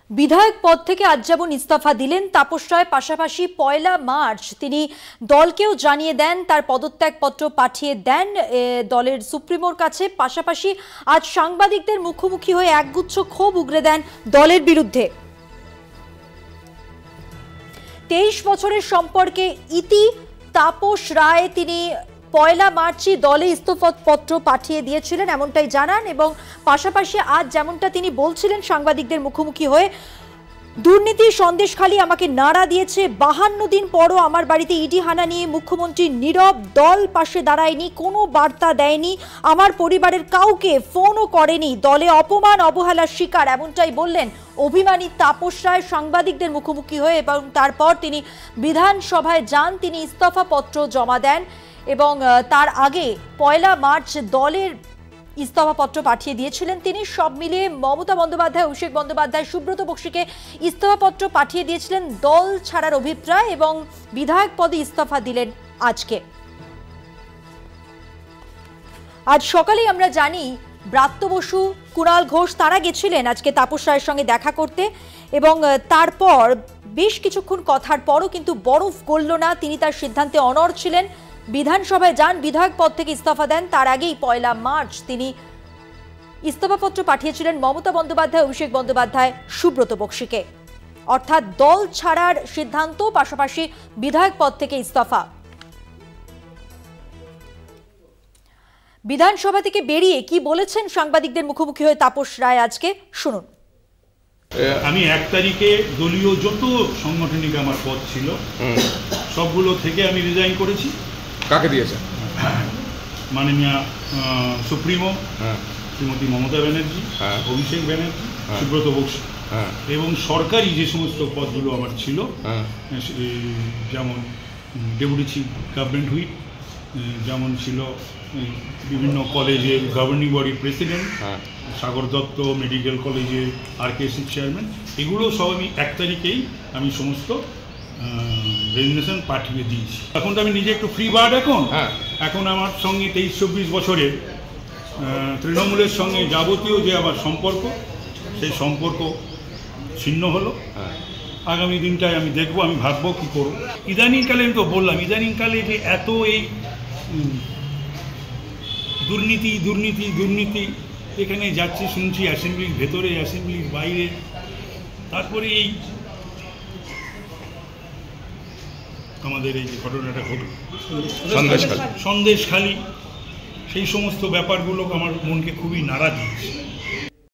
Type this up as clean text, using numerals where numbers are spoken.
বিধায়ক পদ থেকে আজ যেমন ইস্তফা দিলেন তাপস রায়, পাশাপাশি 1 মার্চ তিনি দলকেও জানিয়ে দেন, তার পদত্যাগপত্র পাঠিয়ে দেন দলের সুপ্রিমোর কাছে। পাশাপাশি আজ সাংবাদিকদের মুখোমুখি হয়ে একগুচ্ছ ক্ষোভ উগরে দেন দলের বিরুদ্ধে। 23 বছরের সম্পর্কে ইতি তাপস রায় তিনি 1 মার্চই দলে ইস্তফাপত্র পাঠিয়ে দিয়েছিলেন এমনটাই জানান, এবং পাশাপাশি আজ যেমনটা তিনি বলছিলেন সাংবাদিকদের মুখোমুখি হয়ে, দুর্নীতি সন্দেশখালী আমাকে নাড়া দিয়েছে, 52 দিন পরও আমার বাড়িতে ইডি হানা নিয়ে মুখ্যমন্ত্রী নীরব, দল পাশে দাঁড়ায়নি, কোনো বার্তা দেয়নি, আমার পরিবারের কাউকে ফোনও করেনি, দলে অপমান অবহেলার শিকার, এমনটাই বললেন অভিমানী তাপস রায় সাংবাদিকদের মুখোমুখি হয়ে। এবং তারপর তিনি বিধানসভায় যান, তিনি ইস্তফাপত্র জমা দেন এবং তার আগে 1 মার্চ দলের ইস্তফাপত্র পাঠিয়ে দিয়েছিলেন তিনি। সব মিলিয়ে মমতা বন্দ্যোপাধ্যায়, অভিষেক বন্দ্যোপাধ্যায়, সুব্রত বক্সিকে ইস্তফাপত্র পাঠিয়ে দিয়েছিলেন দল ছাড়ার অভিপ্রায়, এবং বিধায়ক পদে ইস্তফা দিলেন আজকে। আজ সকালেই আমরা জানি ব্রাত্য বসু, কুণাল ঘোষ তারা গেছিলেন আজকে তাপস রায়ের সঙ্গে দেখা করতে, এবং তারপর বেশ কিছুক্ষণ কথার পরও কিন্তু বরফ গলল না, তিনি তার সিদ্ধান্তে অনড় ছিলেন, বিধানসভায় যান, বিধায়ক পদ থেকে ইস্তফা দেন। তার আগেই 1 মার্চ তিনি ইস্তফাপত্র পাঠিয়েছিলেন মমতা বন্দ্যোপাধ্যায়, অভিষেক বন্দ্যোপাধ্যায়, সুব্রত বক্সিকে, অর্থাৎ দল ছাড়ার সিদ্ধান্ত, পাশাপাশি বিধায়ক পদ থেকে ইস্তফা। বিধানসভা থেকে বেরিয়ে কি বলেছেন সাংবাদিকদের মুখোমুখি হয়ে তাপস রায় আজকে, শুনুন। আমি 1 তারিখে দলীয় যত সাংগঠনিক আমার পদ ছিল সবগুলো থেকে আমি রিজাইন করেছি। কাকে দিয়েছেন? মাননীয় সুপ্রিমো শ্রীমতী মমতা ব্যানার্জি, অভিষেক ব্যানার্জি, সুব্রত বক্সি, এবং সরকারি যে সমস্ত পদগুলো আমার ছিল, যেমন ডেপুটি চিফ গভর্নমেন্ট হুইপ, যেমন ছিল বিভিন্ন কলেজের গভর্নিং বডির প্রেসিডেন্ট, সাগর দত্ত মেডিকেল কলেজের RKC চেয়ারম্যান, এগুলো সব আমি 1 তারিখেই আমি সমস্ত রেজিগনেশন পাঠিয়ে দিয়েছি। এখন তো আমি নিজে একটু ফ্রি বার্ড। এখন আমার সঙ্গে 23-24 বছরের তৃণমূলের সঙ্গে যাবতীয় যে আমার সম্পর্ক, সেই সম্পর্ক ছিন্ন হলো। আগামী দিনটায় আমি দেখবো, আমি ভাববো কী করব। ইদানিংকালে আমি তো বললাম, ইদানিংকালে যে এত এই দুর্নীতি দুর্নীতি দুর্নীতি, এখানে যাচ্ছি শুনছি অ্যাসেম্বলির ভেতরে, অ্যাসেম্বলির বাইরে, তারপরে এই আমাদের এই যে ঘটনাটা ঘটল সন্দেশখালী, সেই সমস্ত ব্যাপারগুলো আমার মনকে খুবই নাড়া দিয়েছে।